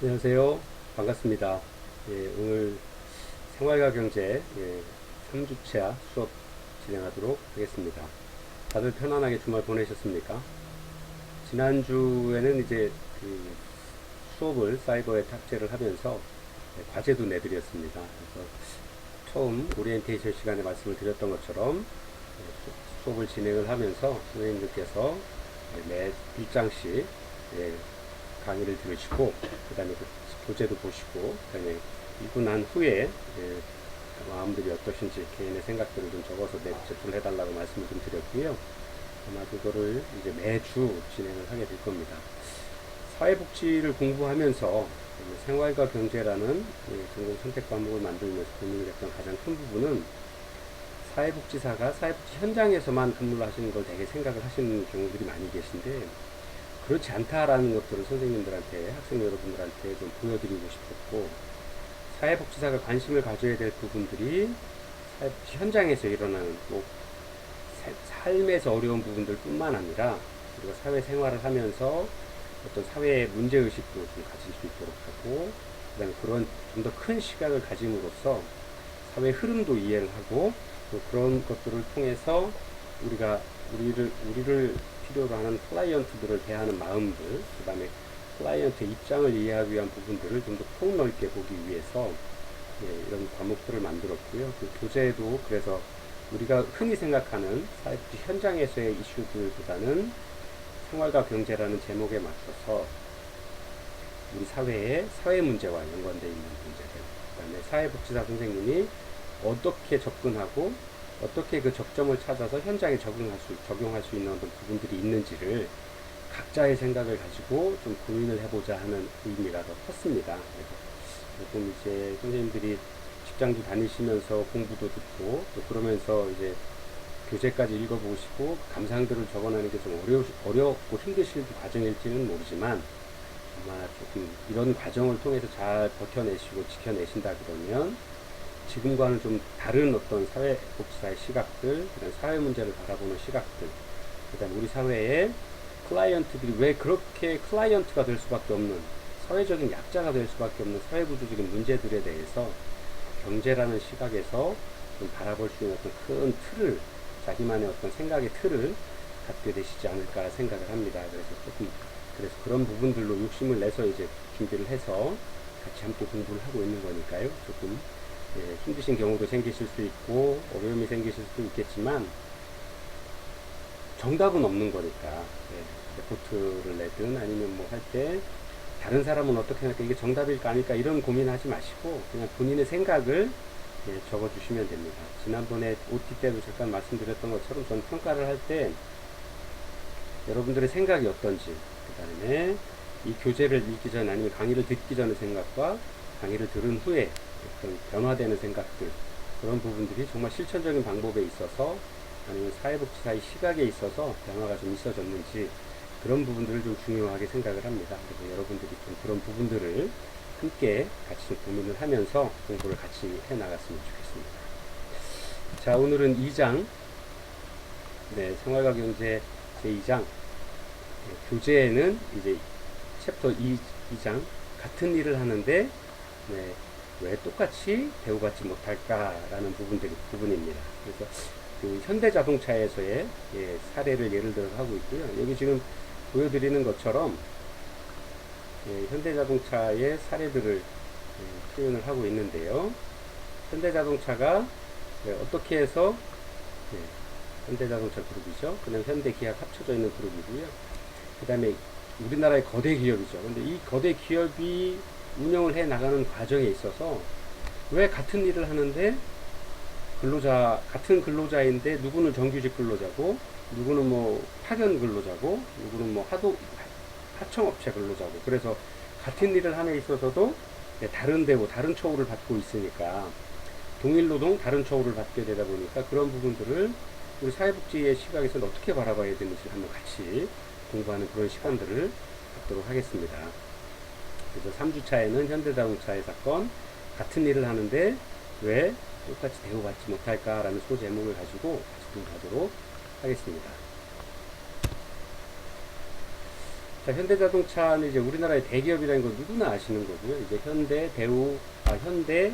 안녕하세요. 반갑습니다. 오늘 생활과 경제 3주차 수업 진행하도록 하겠습니다. 다들 편안하게 주말 보내셨습니까? 지난주에는 이제 그 수업을 사이버에 탑재를 하면서 과제도 내드렸습니다. 그래서 처음 오리엔테이션 시간에 말씀을 드렸던 것처럼 수업을 진행을 하면서 선생님들께서 매 1장씩 강의를 들으시고 그 다음에 그 교재도 보시고 그 다음에 읽고 난 후에 마음들이 어떠신지 개인의 생각들을 좀 적어서 제출을 해달라고 말씀을 좀 드렸고요. 아마 그거를 이제 매주 진행을 하게 될 겁니다. 사회복지를 공부하면서 생활과 경제라는 전공 선택 과목을 만들면서 고민을 했던 가장 큰 부분은 사회복지사가 사회복지 현장에서만 근무를 하시는 걸 되게 생각을 하시는 경우들이 많이 계신데 그렇지 않다라는 것들을 선생님들한테, 학생 여러분들한테 좀 보여드리고 싶었고, 사회복지사가 관심을 가져야 될 부분들이 사회복지 현장에서 일어나는 뭐 삶에서 어려운 부분들 뿐만 아니라 우리가 사회생활을 하면서 어떤 사회의 문제의식도 좀 가질 수 있도록 하고, 그 다음에 그런 좀 더 큰 시각을 가짐으로써 사회 흐름도 이해를 하고, 또 그런 것들을 통해서 우리를 필요로 하는 클라이언트들을 대하는 마음들, 그 다음에 클라이언트의 입장을 이해하기 위한 부분들을 좀 더 폭넓게 보기 위해서 이런 과목들을 만들었고요. 그 교재도 그래서 우리가 흔히 생각하는 사회복지 현장에서의 이슈들보다는 생활과 경제라는 제목에 맞춰서 우리 사회의 사회 문제와 연관되어 있는 문제들, 그 다음에 사회복지사 선생님이 어떻게 접근하고 어떻게 그 적점을 찾아서 현장에 적용할 수 있는 어떤 부분들이 있는지를 각자의 생각을 가지고 좀 고민을 해보자 하는 의미가 더 컸습니다. 그래서 조금 이제 선생님들이 직장도 다니시면서 공부도 듣고 또 그러면서 이제 교재까지 읽어보시고 감상들을 적어내는 게 좀 어렵고 힘드실 과정일지는 모르지만 아마 조금 이런 과정을 통해서 잘 버텨내시고 지켜내신다 그러면 지금과는 좀 다른 어떤 사회복지사의 시각들, 그다음 사회 문제를 바라보는 시각들, 그다음 우리 사회의 클라이언트들이 왜 그렇게 클라이언트가 될 수밖에 없는 사회적인 약자가 될 수밖에 없는 사회구조적인 문제들에 대해서 경제라는 시각에서 좀 바라볼 수 있는 어떤 큰 틀을 자기만의 어떤 생각의 틀을 갖게 되시지 않을까 생각을 합니다. 그래서 그런 부분들로 욕심을 내서 이제 준비를 해서 같이 함께 공부를 하고 있는 거니까요. 조금 힘드신 경우도 생기실 수 있고 어려움이 생기실 수도 있겠지만 정답은 없는 거니까 레포트를 내든 아니면 뭐 할 때 다른 사람은 어떻게 할까 이게 정답일까 아닐까 이런 고민하지 마시고 그냥 본인의 생각을 적어주시면 됩니다. 지난번에 OT 때도 잠깐 말씀드렸던 것처럼 저는 평가를 할 때 여러분들의 생각이 어떤지 그 다음에 이 교재를 읽기 전에 아니면 강의를 듣기 전의 생각과 강의를 들은 후에 어떤 변화되는 생각들 그런 부분들이 정말 실천적인 방법에 있어서 아니면 사회복지사의 시각에 있어서 변화가 좀 있어졌는지 그런 부분들을 좀 중요하게 생각을 합니다. 그래서 여러분들이 좀 그런 부분들을 함께 같이 좀 고민을 하면서 공부를 같이 해 나갔으면 좋겠습니다. 자, 오늘은 2장 생활과 경제 제2장 교재에는 이제 챕터 2장 같은 일을 하는데 왜 똑같이 대우받지 못할까라는 부분입니다. 그래서 그 현대자동차에서의 사례를 예를 들어서 하고 있고요. 여기 지금 보여드리는 것처럼 현대자동차의 사례들을 표현을 하고 있는데요. 현대자동차가 어떻게 해서 현대자동차 그룹이죠. 그냥 현대기아가 합쳐져 있는 그룹이고요. 그 다음에 우리나라의 거대 기업이죠. 근데 이 거대 기업이 운영을 해 나가는 과정에 있어서 왜 같은 일을 하는데 같은 근로자인데 누구는 정규직 근로자고 누구는 뭐 파견 근로자고 누구는 뭐 하청업체 근로자고 그래서 같은 일을 함에 있어서도 다른 대우 다른 처우를 받고 있으니까 동일 노동 다른 처우를 받게 되다 보니까 그런 부분들을 우리 사회복지의 시각에서는 어떻게 바라봐야 되는지 한번 같이 공부하는 그런 시간들을 갖도록 하겠습니다. 그래서 3주차에는 현대자동차의 사건 같은 일을 하는데 왜 똑같이 대우받지 못할까라는 소제목을 가지고 같이 공부하도록 하겠습니다. 자, 현대자동차는 이제 우리나라의 대기업이라는 건 누구나 아시는 거고요. 이제 현대, 현대,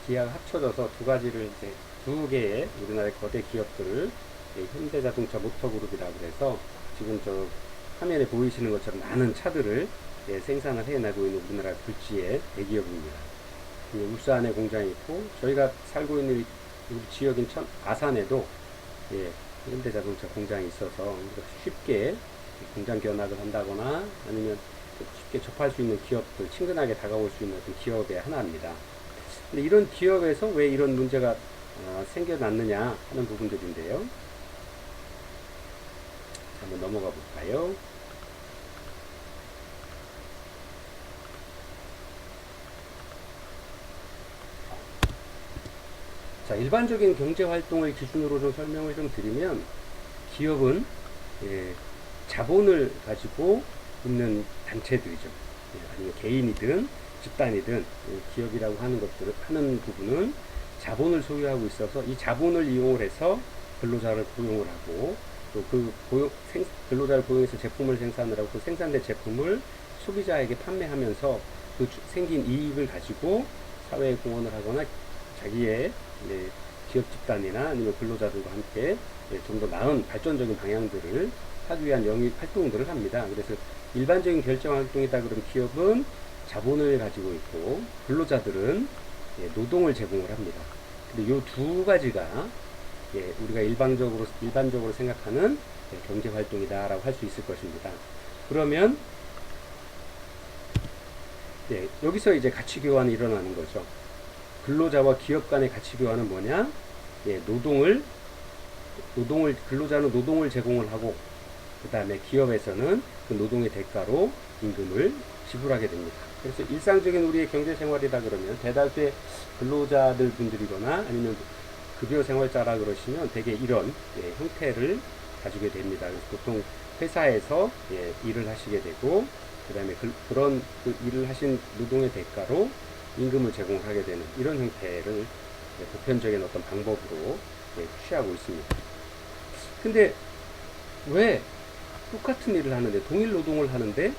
기아가 합쳐져서 두 가지를 이제 두 개의 우리나라의 거대 기업들을 현대자동차 모터그룹이라고 해서 지금 저 화면에 보이시는 것처럼 많은 차들을 생산을 해내고 있는 우리나라 굴지의 대기업입니다. 울산에 공장이 있고 저희가 살고 있는 우리 지역인 아산에도 현대자동차 공장이 있어서 쉽게 공장 견학을 한다거나 아니면 쉽게 접할 수 있는 기업들, 친근하게 다가올 수 있는 어떤 기업의 하나입니다. 근데 이런 기업에서 왜 이런 문제가 생겨났느냐 하는 부분들인데요. 한번 넘어가 볼까요? 자, 일반적인 경제 활동을 기준으로 좀 설명을 좀 드리면 기업은 자본을 가지고 있는 단체들이죠. 아니면 개인이든 집단이든 기업이라고 하는 것들을 하는 부분은 자본을 소유하고 있어서 이 자본을 이용해서 근로자를 고용을 하고 또 그 근로자를 고용해서 제품을 생산을 하고 그 생산된 제품을 소비자에게 판매하면서 그 생긴 이익을 가지고 사회에 공헌을 하거나 자기의 기업 집단이나 아니면 근로자들과 함께 좀 더 나은 발전적인 방향들을 하기 위한 영역 활동들을 합니다. 그래서 일반적인 결정 활동이다 그러면 기업은 자본을 가지고 있고 근로자들은 노동을 제공을 합니다. 근데 이 두 가지가 우리가 일반적으로 생각하는 경제 활동이다라고 할 수 있을 것입니다. 그러면 여기서 이제 가치 교환이 일어나는 거죠. 근로자와 기업 간의 가치 교환은 뭐냐? 근로자는 노동을 제공을 하고 그 다음에 기업에서는 그 노동의 대가로 임금을 지불하게 됩니다. 그래서 일상적인 우리의 경제 생활이다 그러면 대다수의 근로자들 분들이거나 아니면 급여 생활자라 그러시면 대개 이런 형태를 가지게 됩니다. 그래서 보통 회사에서 일을 하시게 되고 그 다음에 그런 일을 하신 노동의 대가로 임금을 제공하게 되는 이런 형태를 보편적인 어떤 방법으로 취하고 있습니다. 근데 왜 똑같은 일을 하는데 동일 노동을 하는데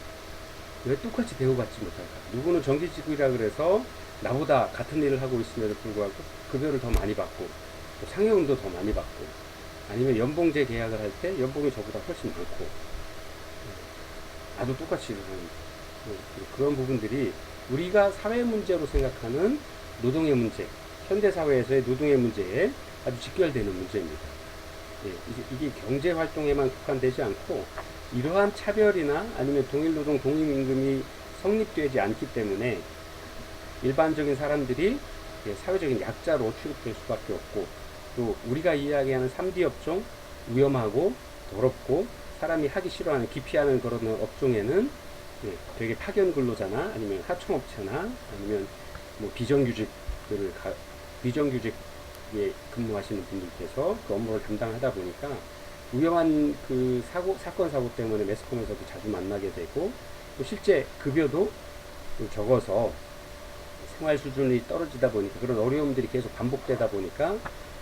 왜 똑같이 대우받지 못할까? 누구는 정규직이라 그래서 나보다 같은 일을 하고 있음에도 불구하고 급여를 더 많이 받고 상여금도 더 많이 받고 아니면 연봉제 계약을 할 때 연봉이 저보다 훨씬 많고 나도 똑같이 일을 하는 그런 부분들이 우리가 사회 문제로 생각하는 노동의 문제, 현대사회에서의 노동의 문제에 아주 직결되는 문제입니다. 이게 경제활동에만 국한되지 않고 이러한 차별이나 아니면 동일노동, 동일임금이 성립되지 않기 때문에 일반적인 사람들이 사회적인 약자로 취급될 수밖에 없고 또 우리가 이야기하는 3D 업종, 위험하고 더럽고 사람이 하기 싫어하는 기피하는 그런 업종에는 되게 파견 근로자나 아니면 하청업체나 아니면 뭐 비정규직에 근무하시는 분들께서 그 업무를 담당하다 보니까 위험한 그 사건 사고 때문에 매스컴에서도 자주 만나게 되고 또 실제 급여도 적어서 생활 수준이 떨어지다 보니까 그런 어려움들이 계속 반복되다 보니까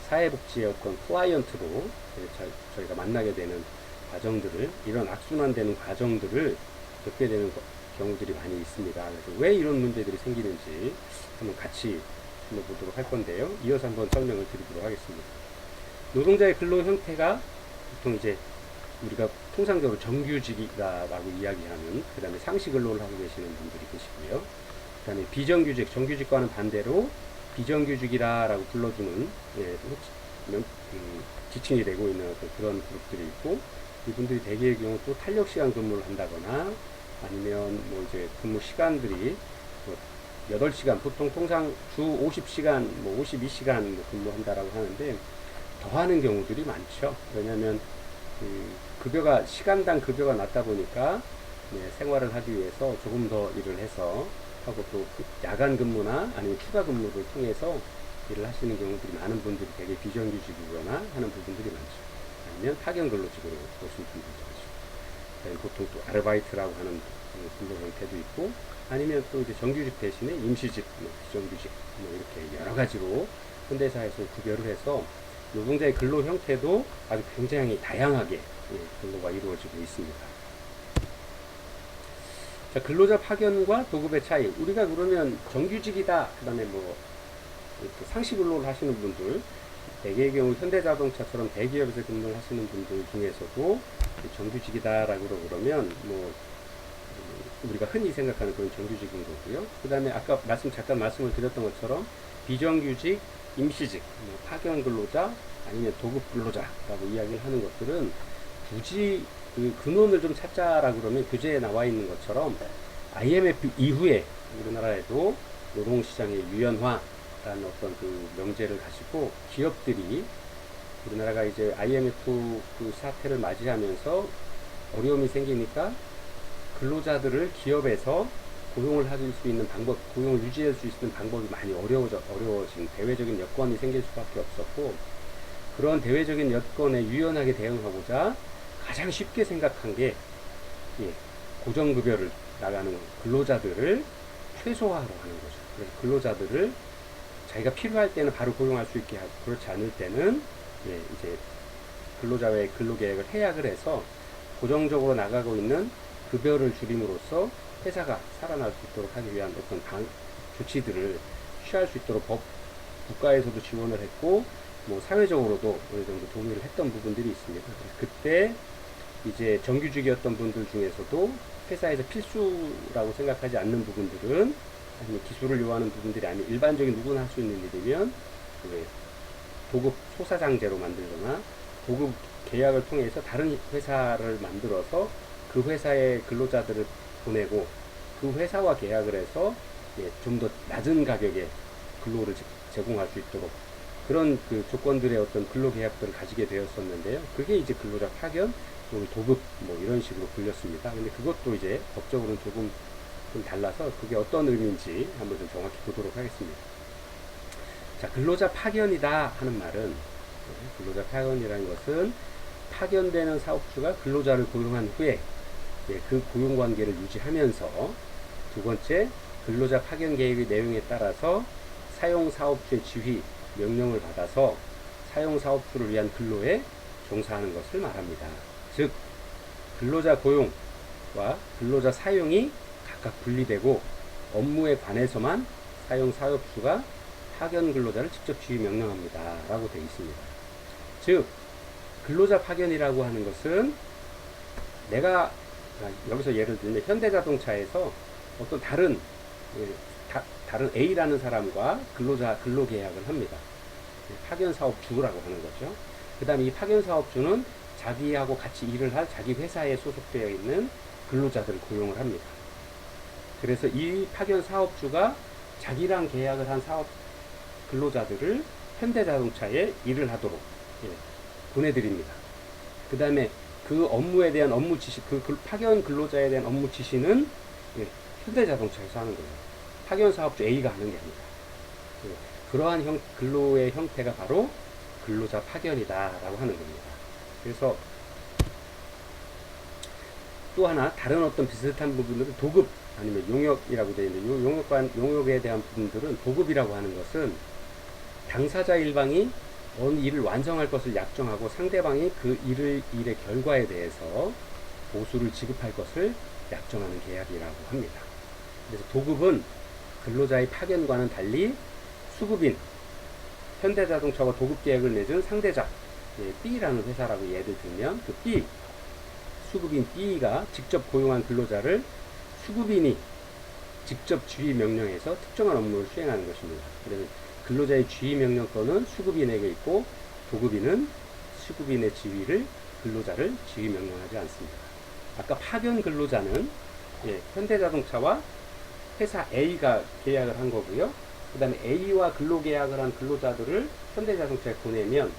사회복지의 어떤 클라이언트로 저희가 만나게 되는 과정들을 이런 악순환되는 과정들을 겪게 되는 경우들이 많이 있습니다. 그래서 왜 이런 문제들이 생기는지 한번 같이 보도록 할 건데요. 이어서 한번 설명을 드리도록 하겠습니다. 노동자의 근로 형태가 보통 이제 우리가 통상적으로 정규직이라고 이야기하는 그 다음에 상시 근로를 하고 계시는 분들이 계시고요. 그 다음에 비정규직, 정규직과는 반대로 비정규직이라고 불러주는 지칭이 되고 있는 어떤 그런 그룹들이 있고 이분들이 대개의 경우 또 탄력 시간 근무를 한다거나 아니면 뭐 이제 근무 시간들이 뭐 8시간 보통 통상 주 50시간 뭐 52시간 뭐 근무한다라고 하는데 더 하는 경우들이 많죠. 왜냐하면 급여가 시간당 급여가 낮다 보니까 생활을 하기 위해서 조금 더 일을 해서 하고 또 야간 근무나 아니면 추가 근무를 통해서 일을 하시는 경우들이 많은 분들이 되게 비정규직이거나 하는 부분들이 많죠. 아니면 파견 근로직으로 오신 분들도 있죠. 보통 또 아르바이트라고 하는 근로 형태도 있고 아니면 또 이제 정규직 대신에 임시직, 비정규직 이렇게 여러 가지로 현대사에서 구별을 해서 노동자의 근로 형태도 아주 굉장히 다양하게 근로가 이루어지고 있습니다. 자, 근로자 파견과 도급의 차이. 우리가 그러면 정규직이다. 그 다음에 뭐, 이렇게 상시 근로를 하시는 분들, 대개의 경우 현대자동차처럼 대기업에서 근무를 하시는 분들 중에서도 정규직이다라고 그러면, 뭐, 우리가 흔히 생각하는 그런 정규직인 거고요. 그 다음에 아까 잠깐 말씀을 드렸던 것처럼 비정규직, 임시직, 뭐 파견 근로자, 아니면 도급 근로자라고 이야기를 하는 것들은 굳이 그 근원을 좀 찾자라 그러면 교재에 나와 있는 것처럼 IMF 이후에 우리나라에도 노동시장의 유연화라는 어떤 그 명제를 가지고 기업들이 우리나라가 이제 IMF 그 사태를 맞이하면서 어려움이 생기니까 근로자들을 기업에서 고용을 할 수 있는 방법, 고용을 유지할 수 있는 방법이 많이 어려워진 대외적인 여건이 생길 수밖에 없었고, 그런 대외적인 여건에 유연하게 대응하고자 가장 쉽게 생각한 게, 예, 고정급여를 나가는 근로자들을 최소화하러 하는 거죠. 그래서 근로자들을 자기가 필요할 때는 바로 고용할 수 있게 하고, 그렇지 않을 때는, 예, 이제 근로자와의 근로계약을 해약을 해서 고정적으로 나가고 있는 급여를 줄임으로써 회사가 살아날 수 있도록 하기 위한 어떤 조치들을 취할 수 있도록 국가에서도 지원을 했고, 뭐 사회적으로도 어느 정도 동의를 했던 부분들이 있습니다. 그때 이제 정규직이었던 분들 중에서도 회사에서 필수라고 생각하지 않는 부분들은, 아니면 기술을 요하는 부분들이 아닌 일반적인 누구나 할 수 있는 일이면 도급 소사장제로 만들거나 도급 계약을 통해서 다른 회사를 만들어서 그 회사의 근로자들을 보내고 그 회사와 계약을 해서 좀 더 낮은 가격에 근로를 제공할 수 있도록 그런 그 조건들의 어떤 근로계약들을 가지게 되었었는데요. 그게 이제 근로자 파견, 도급 뭐 이런 식으로 불렸습니다. 근데 그것도 이제 법적으로는 조금 좀 달라서 그게 어떤 의미인지 한번 좀 정확히 보도록 하겠습니다. 자, 근로자 파견이다 하는 말은, 근로자 파견이라는 것은 파견되는 사업주가 근로자를 고용한 후에 그 고용관계를 유지하면서, 두 번째, 근로자 파견 계획의 내용에 따라서 사용사업주의 지휘, 명령을 받아서 사용사업주를 위한 근로에 종사하는 것을 말합니다. 즉, 근로자 고용과 근로자 사용이 각각 분리되고 업무에 관해서만 사용사업주가 파견 근로자를 직접 지휘 명령합니다. 라고 되어 있습니다. 즉, 근로자 파견이라고 하는 것은 내가 여기서 예를 들면 현대자동차에서 어떤 다른 A라는 사람과 근로 계약을 합니다. 파견 사업주라고 하는 거죠. 그 다음에 이 파견 사업주는 자기하고 같이 일을 할 자기 회사에 소속되어 있는 근로자들을 고용을 합니다. 그래서 이 파견 사업주가 자기랑 계약을 한 사업 근로자들을 현대자동차에 일을 하도록 보내드립니다. 그 다음에 그 업무에 대한 업무 지시, 그 파견 근로자에 대한 업무 지시는 현대자동차에서 하는 거예요. 파견 사업주 A가 하는 게 아니라. 그러한 근로의 형태가 바로 근로자 파견이다라고 하는 겁니다. 그래서 또 하나 다른 어떤 비슷한 부분들은 도급 아니면 용역이라고 되어 있는데, 용역에 대한 부분들은 도급이라고 하는 것은 당사자 일방이 어느 일을 완성할 것을 약정하고 상대방이 그 일의 결과에 대해서 보수를 지급할 것을 약정하는 계약이라고 합니다. 그래서 도급은 근로자의 파견과는 달리 수급인, 현대자동차와 도급 계약을 맺은 상대자, B라는 회사라고 예를 들면 그 B, 수급인 B가 직접 고용한 근로자를 수급인이 직접 지휘 명령해서 특정한 업무를 수행하는 것입니다. 그래서 근로자의 지휘 명령권은 수급인에게 있고, 도급인은 수급인의 지휘를 근로자를 지휘 명령하지 않습니다. 아까 파견 근로자는 현대자동차와 회사 A가 계약을 한 거고요. 그 다음에 A와 근로계약을 한 근로자들을 현대자동차에 보내면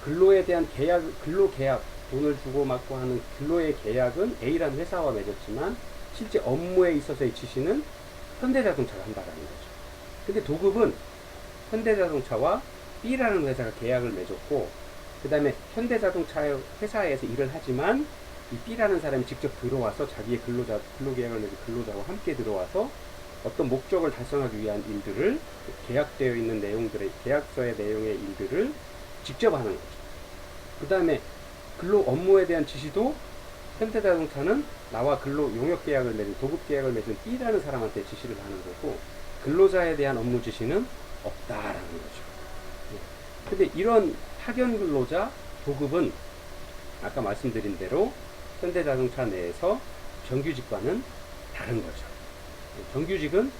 근로에 대한 근로계약, 돈을 주고 받고 하는 근로의 계약은 A라는 회사와 맺었지만 실제 업무에 있어서의 지시는 현대자동차가 한다라는 거죠. 근데 도급은 현대자동차와 B라는 회사가 계약을 맺었고, 그 다음에 현대자동차 회사에서 일을 하지만 이 B라는 사람이 직접 들어와서 자기의 근로계약을 맺은 근로자와 함께 들어와서 어떤 목적을 달성하기 위한 일들을, 계약되어 있는 계약서의 내용의 일들을 직접 하는 거죠. 그 다음에 업무에 대한 지시도 현대자동차는 나와 근로 용역 계약을 맺은 도급 계약을 맺은 B라는 사람한테 지시를 하는 거고 근로자에 대한 업무 지시는 없다라는 거죠. 근데 이런 파견 근로자 도급은 아까 말씀드린 대로 현대자동차 내에서 정규직과는 다른 거죠. 정규직은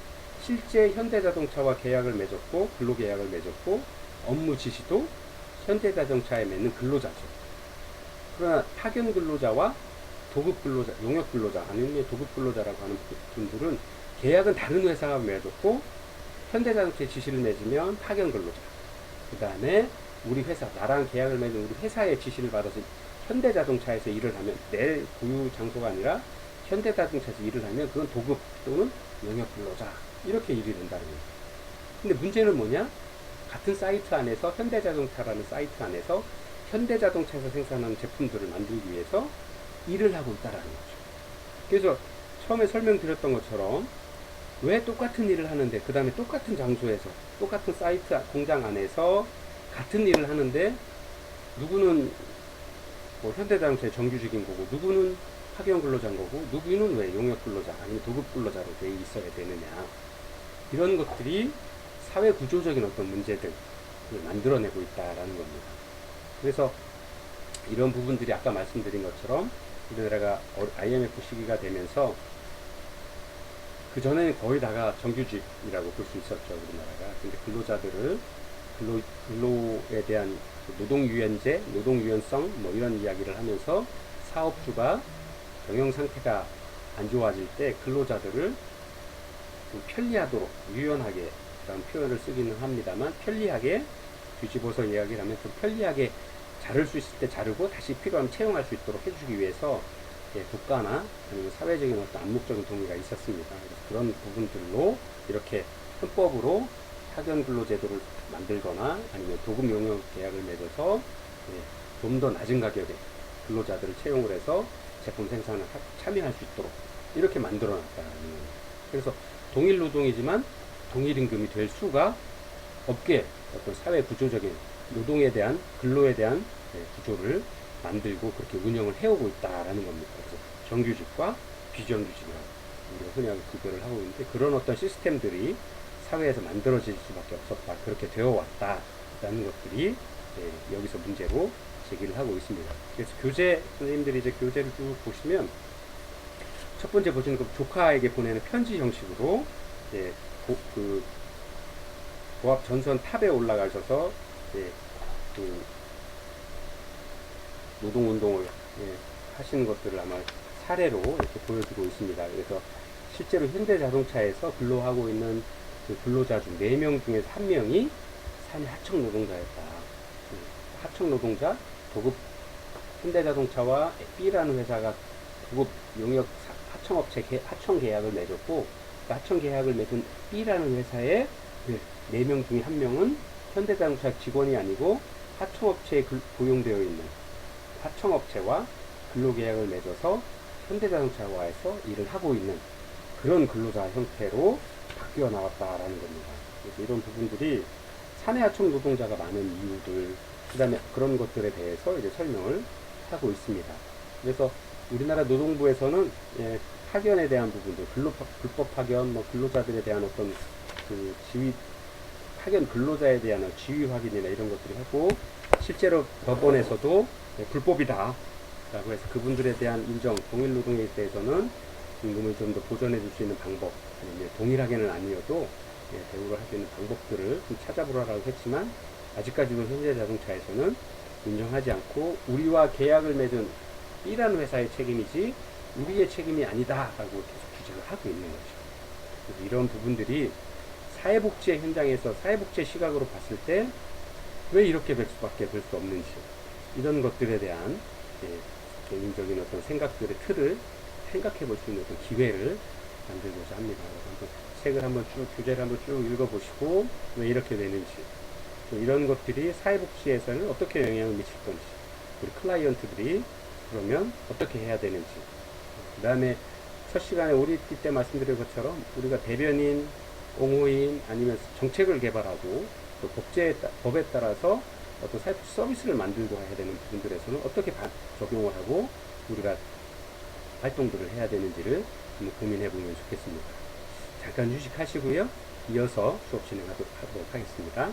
실제 현대자동차와 계약을 맺었고 근로계약을 맺었고 업무 지시도 현대자동차에 맺는 근로자죠. 그러나 파견 근로자와 도급 근로자, 용역 근로자 아니면 도급 근로자라고 하는 분들은 계약은 다른 회사가 맺었고 현대자동차에 지시를 맺으면 파견 근로자. 그 다음에 우리 회사, 나랑 계약을 맺은 우리 회사의 지시를 받아서 현대자동차에서 일을 하면 내 고유 장소가 아니라 현대자동차에서 일을 하면 그건 도급 또는 용역 근로자 이렇게 일이 된다는 거예요. 근데 문제는 뭐냐? 같은 사이트 안에서 현대자동차라는 사이트 안에서 현대자동차에서 생산하는 제품들을 만들기 위해서 일을 하고 있다는 거죠. 그래서 처음에 설명드렸던 것처럼 왜 똑같은 일을 하는데 그 다음에 똑같은 장소에서 똑같은 사이트 공장 안에서 같은 일을 하는데 누구는 뭐 현대자동차의 정규직인 거고 누구는 파견 근로자인 거고 누구는 왜 용역 근로자 아니면 도급 근로자로 돼 있어야 되느냐 이런 것들이 사회 구조적인 어떤 문제들을 만들어내고 있다라는 겁니다. 그래서 이런 부분들이 아까 말씀드린 것처럼 우리나라가 IMF 시기가 되면서 그 전에는 거의 다가 정규직이라고 볼 수 있었죠, 우리나라가. 근데 근로자들을 근로에 대한 노동유연제, 노동유연성 뭐 이런 이야기를 하면서 사업주가 경영 상태가 안 좋아질 때 근로자들을 좀 편리하도록 유연하게 라는 표현을 쓰기는 합니다만 편리하게 뒤집어서 이야기를 하면 좀 편리하게 자를 수 있을 때 자르고 다시 필요하면 채용할 수 있도록 해주기 위해서 국가나 아니면 사회적인 어떤 암묵적인 동의가 있었습니다. 그래서 그런 부분들로 이렇게 헌법으로 파견 근로제도를 만들거나 아니면 도급 용역 계약을 맺어서 좀 더 낮은 가격에 근로자들을 채용을 해서 제품 생산을 참여할 수 있도록 이렇게 만들어 놨다는 거예요. 그래서 동일 노동이지만 동일 임금이 될 수가 없게 어떤 사회 구조적인 노동에 대한 근로에 대한 구조를 만들고 그렇게 운영을 해오고 있다라는 겁니다. 그래서 정규직과 비정규직이라고 우리가 흔히 구별을 하고 있는데 그런 어떤 시스템들이 사회에서 만들어질 수밖에 없었다. 그렇게 되어 왔다라는 것들이 여기서 문제로 제기를 하고 있습니다. 그래서 교재 선생님들이 이제 교재를 쭉 보시면 첫 번째 보시는 그 조카에게 보내는 편지 형식으로 그 고압 전선 탑에 올라가셔서 그 노동운동을 하시는 것들을 아마 사례로 이렇게 보여주고 있습니다. 그래서 실제로 현대자동차에서 근로하고 있는 그 근로자 중 4명 중에서 1명이 산의 하청 노동자였다. 하청 노동자, 도급 현대자동차와 B라는 회사가 도급 용역 하청업체 하청 계약을 맺었고 그 하청 계약을 맺은 B라는 회사의 그 4명 중에 1명은 현대자동차 직원이 아니고 하청업체에 고용되어 있는 하청업체와 근로계약을 맺어서 현대자동차와에서 일을 하고 있는 그런 근로자 형태로 바뀌어 나왔다라는 겁니다. 그래서 이런 부분들이 사내 하청 노동자가 많은 이유들, 그 다음에 그런 것들에 대해서 이제 설명을 하고 있습니다. 그래서 우리나라 노동부에서는 파견에 대한 부분들, 불법 파견, 뭐 근로자들에 대한 어떤 그 지위, 파견 근로자에 대한 지위 확인이나 이런 것들을 하고, 실제로 법원에서도 불법이다 라고 해서 그분들에 대한 인정, 동일 노동에 대해서는 임금을 좀 더 보전해 줄 수 있는 방법, 아니면 동일하게는 아니어도 대우를 할 수 있는 방법들을 좀 찾아보라고 했지만, 아직까지도 현대자동차에서는 인정하지 않고 우리와 계약을 맺은 B라는 회사의 책임이지 우리의 책임이 아니다 라고 계속 주장을 하고 있는 거죠. 그래서 이런 부분들이 사회복지의 현장에서 사회복지의 시각으로 봤을 때 왜 이렇게 될 수밖에 될 수 없는지, 이런 것들에 대한 개인적인 어떤 생각들의 틀을 생각해 볼 수 있는 어떤 기회를 만들고자 합니다. 그래서 책을 한번 쭉, 교재를 한번 쭉 읽어보시고 왜 이렇게 되는지, 또 이런 것들이 사회복지에서는 어떻게 영향을 미칠 건지, 우리 클라이언트들이 그러면 어떻게 해야 되는지, 그 다음에 첫 시간에 오리티 때 말씀드린 것처럼 우리가 대변인, 옹호인 아니면 정책을 개발하고 또 법에 따라서 어떤 사회복지 서비스를 만들고 해야 되는 부분들에서는 어떻게 적용을 하고 우리가 활동들을 해야 되는지를 한번 고민해 보면 좋겠습니다. 잠깐 휴식하시고요. 이어서 수업 진행하도록 하겠습니다.